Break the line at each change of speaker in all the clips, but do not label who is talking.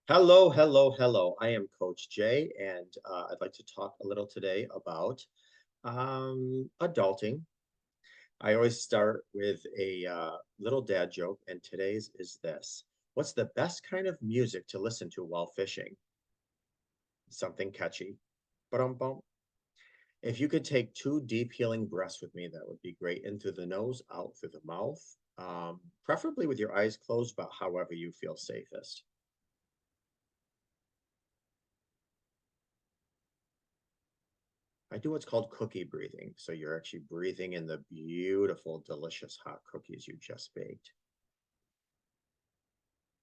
Hello, hello, hello. I am Coach Jay, and I'd like to talk a little today about adulting. I always start with a little dad joke, and today's is this. What's the best kind of music to listen to while fishing? Something catchy. Ba-dum-bum. If you could take two deep healing breaths with me, that would be great. In through the nose, out through the mouth, preferably with your eyes closed, but however you feel safest. I do what's called cookie breathing. So you're actually breathing in the beautiful, delicious hot cookies you just baked.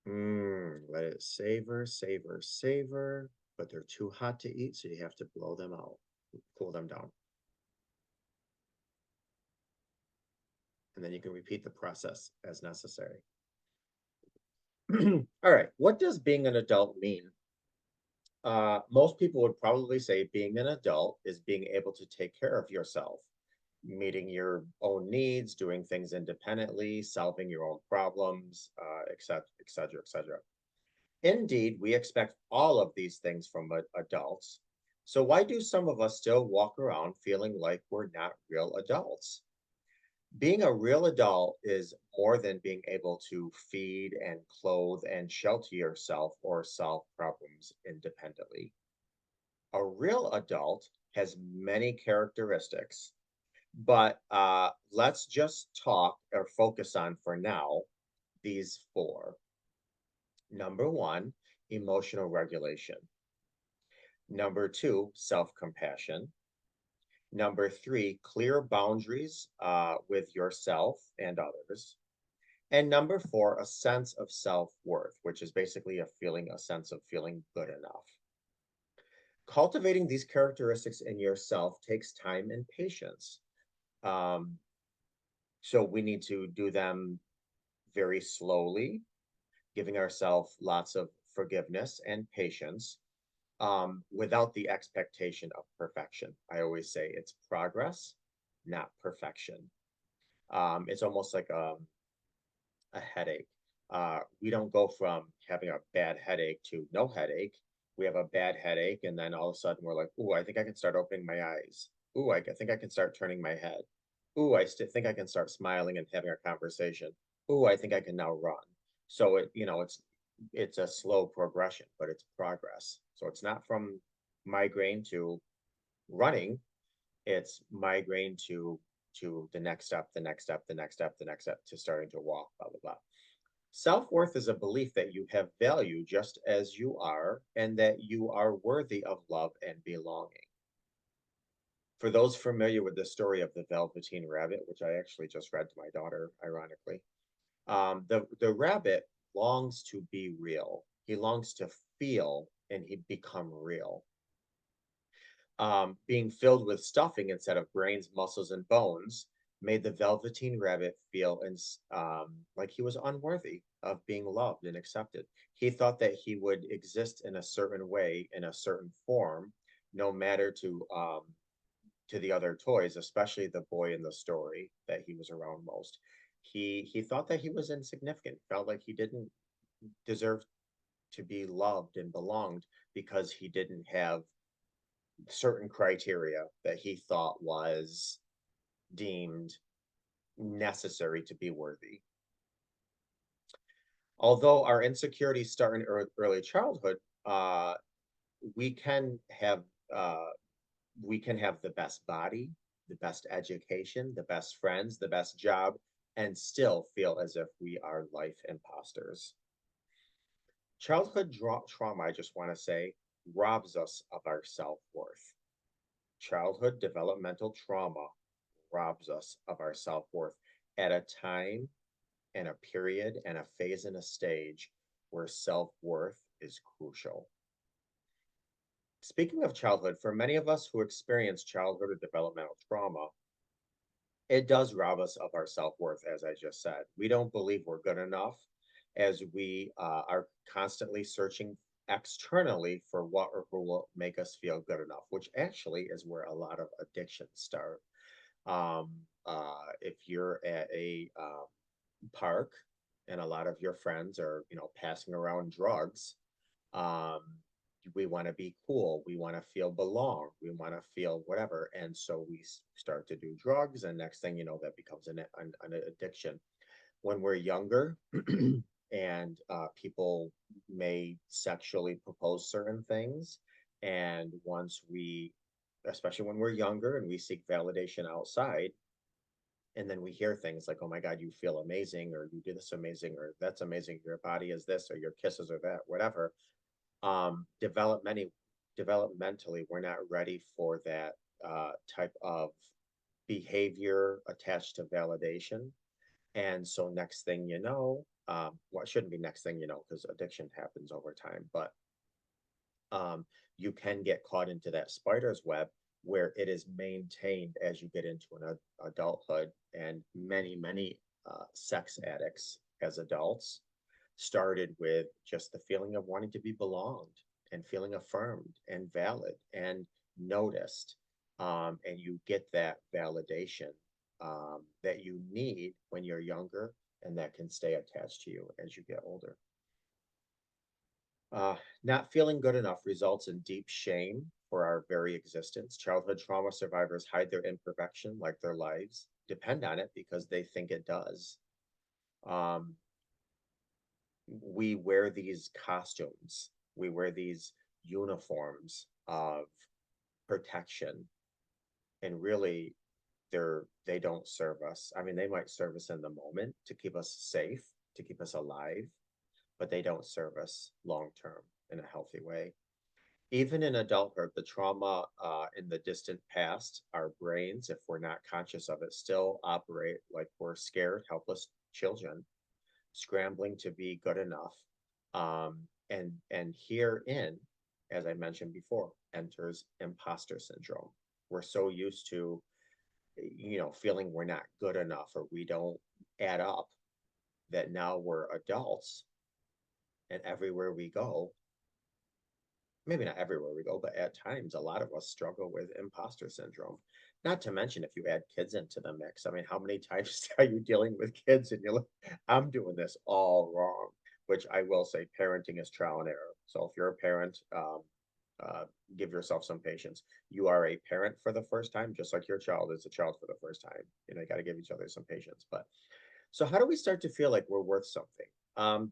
Let it savor, savor, savor, but they're too hot to eat, so you have to blow them out, cool them down. And then you can repeat the process as necessary. All right, what does being an adult mean? Most people would probably say being an adult is being able to take care of yourself, meeting your own needs, doing things independently, solving your own problems, et cetera, et cetera, et cetera. Indeed, we expect all of these things from adults. So why do some of us still walk around feeling like we're not real adults? Being a real adult is more than being able to feed and clothe and shelter yourself or solve problems independently. A real adult has many characteristics, but let's just talk or focus on for now these four. Number one, emotional regulation. Number two, self compassion. Number three, clear boundaries with yourself and others. And number four, a sense of self worth, which is basically a sense of feeling good enough. Cultivating these characteristics in yourself takes time and patience. Um, so we need to do them very slowly, giving ourselves lots of forgiveness and patience without the expectation of perfection. I always say it's progress, not perfection. It's almost like a headache. We don't go from having a bad headache to no headache. We have a bad headache, and then all of a sudden we're like, "Ooh, I think I can start opening my eyes. Ooh, I think I can start turning my head. Ooh, I still think I can start smiling and having a conversation. Ooh, I think I can now run." So it's a slow progression, but it's progress. So it's not from migraine to running, it's migraine to the next step, the next step, the next step, the next step to starting to walk, blah blah blah. Self-worth is a belief that you have value just as you are and that you are worthy of love and belonging. For those familiar with the story of the Velveteen Rabbit, which I actually just read to my daughter, ironically, the rabbit longs to be real. He longs to feel and he become real. Being filled with stuffing instead of brains, muscles, and bones made the Velveteen Rabbit feel like he was unworthy of being loved and accepted. He thought that he would exist in a certain way, in a certain form, no matter to the other toys, especially the boy in the story that he was around most. He thought that he was insignificant, felt like he didn't deserve to be loved and belonged because he didn't have certain criteria that he thought was deemed necessary to be worthy. Although our insecurities start in early childhood, we can have uh, we can have the best body, the best education, the best friends, the best job, and still feel as if we are life imposters. Childhood trauma, I just want to say, robs us of our self worth. Childhood developmental trauma robs us of our self worth at a time and a period and a phase and a stage where self worth is crucial. Speaking of childhood, for many of us who experience childhood or developmental trauma, it does rob us of our self worth, as I just said. We don't believe we're good enough as we are constantly searching externally for what or who will make us feel good enough, which actually is where a lot of addictions start. If you're at a park and a lot of your friends are, passing around drugs, Um, we want to be cool. We want to feel belong. We want to feel whatever. And so we start to do drugs, and next thing you know, that becomes an addiction. When we're younger, and people may sexually propose certain things, and once we, especially when we're younger and we seek validation outside, and then we hear things like, oh my God, you feel amazing, or you do this amazing, or that's amazing, your body is this, or your kisses are that, whatever. Developmentally, we're not ready for that type of behavior attached to validation. And so next thing you know, well, it shouldn't be next thing you know, because addiction happens over time, but um, you can get caught into that spider's web where it is maintained as you get into an adulthood. And many sex addicts as adults started with just the feeling of wanting to be belonged and feeling affirmed and valid and noticed. And you get that validation that you need when you're younger, and that can stay attached to you as you get older. Not feeling good enough results in deep shame for our very existence. Childhood trauma survivors hide their imperfection like their lives depend on it because they think it does. Um, we wear these costumes, we wear these uniforms of protection, and really they don't serve us. I mean, they might serve us in the moment to keep us safe, to keep us alive, but they don't serve us long term in a healthy way. Even in adulthood, the trauma in the distant past, our brains, if we're not conscious of it, still operate like we're scared, helpless children scrambling to be good enough. And herein, as I mentioned before, enters imposter syndrome. We're so used to, feeling we're not good enough or we don't add up, that now we're adults, and everywhere we go, maybe not everywhere we go, but at times a lot of us struggle with imposter syndrome. Not to mention if you add kids into the mix. I mean, how many times are you dealing with kids and you're like, I'm doing this all wrong, which I will say parenting is trial and error. So if you're a parent, uh, give yourself some patience. You are a parent for the first time, just like your child is a child for the first time. You got to give each other some patience. But so how do we start to feel like we're worth something? Um,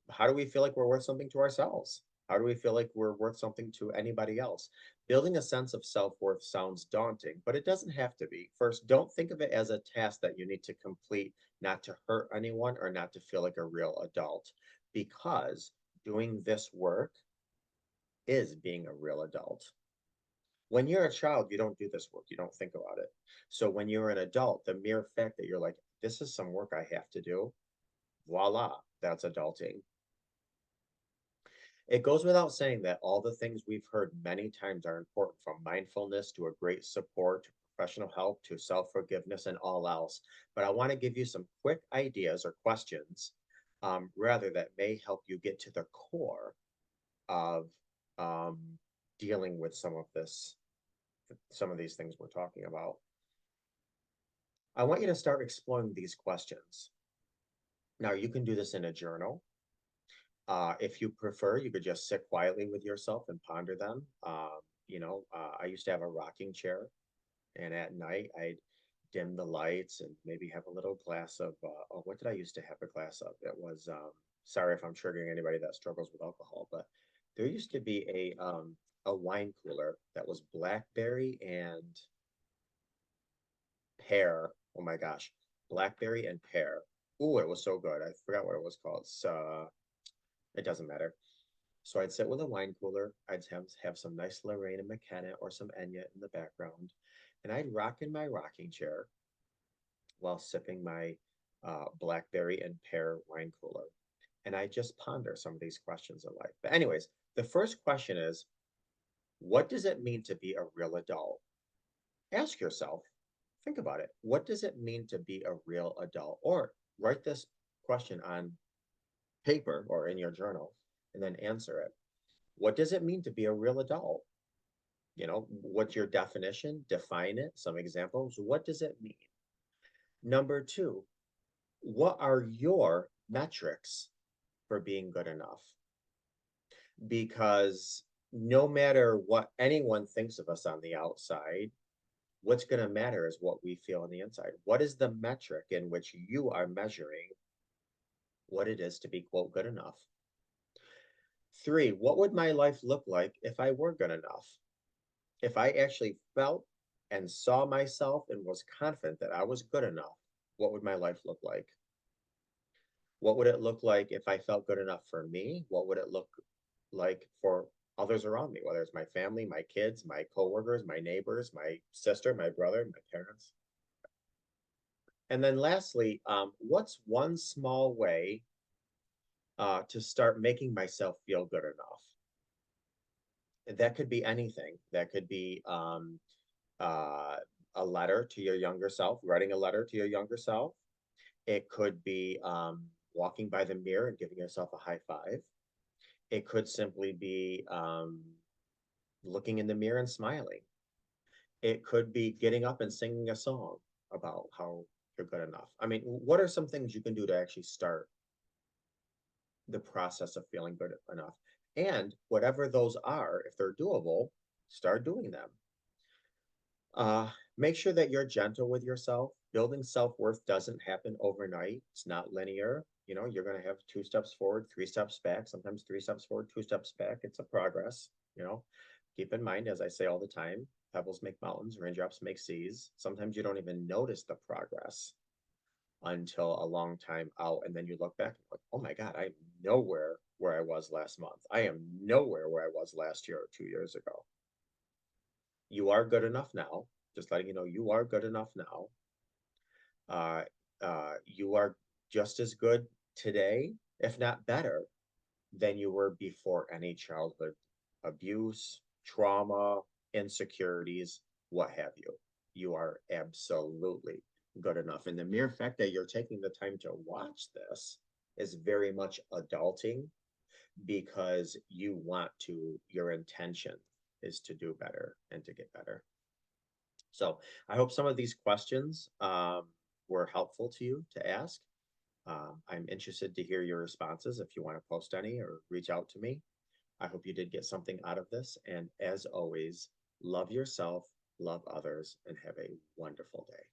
how do we feel like we're worth something to ourselves? How do we feel like we're worth something to anybody else? Building a sense of self-worth sounds daunting, but it doesn't have to be. First, don't think of it as a task that you need to complete, not to hurt anyone or not to feel like a real adult, because doing this work is being a real adult. When you're a child, you don't do this work, you don't think about it. So when you're an adult, the mere fact that you're like, this is some work I have to do, voila, that's adulting. It goes without saying that all the things we've heard many times are important, from mindfulness to a great support to professional help to self-forgiveness and all else. But I want to give you some quick ideas or questions, rather, that may help you get to the core of um, dealing with some of these things we're talking about. I want you to start exploring these questions. Now, you can do this in a journal. If you prefer, you could just sit quietly with yourself and ponder them. I used to have a rocking chair, and at night I'd dim the lights and maybe have a little glass of, oh, what did I used to have a glass of? It was, sorry if I'm triggering anybody that struggles with alcohol, but there used to be a wine cooler that was blackberry and pear. Oh my gosh, blackberry and pear. Ooh, it was so good. I forgot what it was called. It doesn't matter. So I'd sit with a wine cooler. I'd have some nice Lorraine and McKenna or some Enya in the background, and I'd rock in my rocking chair while sipping my blackberry and pear wine cooler. And I just ponder some of these questions in life. But anyways, the first question is, what does it mean to be a real adult? Ask yourself, think about it. What does it mean to be a real adult? Or write this question on paper or in your journal and then answer it. What does it mean to be a real adult? What's your definition? Define it. Some examples. What does it mean? Number two, what are your metrics for being good enough? because no matter what anyone thinks of us on the outside, what's going to matter is what we feel on the inside. What is the metric in which you are measuring what it is to be, quote, good enough? 3, what would my life look like if I were good enough? If I actually felt and saw myself and was confident that I was good enough, what would my life look like? What would it look like if I felt good enough for me? What would it look like for others around me, whether it's my family, my kids, my coworkers, my neighbors, my sister, my brother, my parents? And then lastly, what's one small way to start making myself feel good enough? And that could be anything. That could be uh, a letter to your younger self, writing a letter to your younger self. It could be walking by the mirror and giving yourself a high five. It could simply be looking in the mirror and smiling. It could be getting up and singing a song about how you're good enough. I mean, what are some things you can do to actually start the process of feeling good enough? And whatever those are, if they're doable, start doing them. Make sure that you're gentle with yourself. Building self-worth doesn't happen overnight. It's not linear. You know, you're going to have 2 steps forward, 3 steps back, sometimes 3 steps forward, 2 steps back. It's a progress, you know. Keep in mind, as I say all the time, pebbles make mountains, raindrops make seas. Sometimes you don't even notice the progress until a long time out. And then you look back and like, oh my God, I am nowhere where I was last month. I am nowhere where I was last year or 2 years ago. You are good enough now. Just letting you know you are good enough now. Uh, you are just as good today, if not better, than you were before any childhood abuse, trauma, insecurities, what have you. You are absolutely good enough. And the mere fact that you're taking the time to watch this is very much adulting because you want to, your intention is to do better and to get better. So I hope some of these questions were helpful to you to ask. I'm interested to hear your responses if you want to post any or reach out to me. I hope you did get something out of this. And as always, love yourself, love others, and have a wonderful day.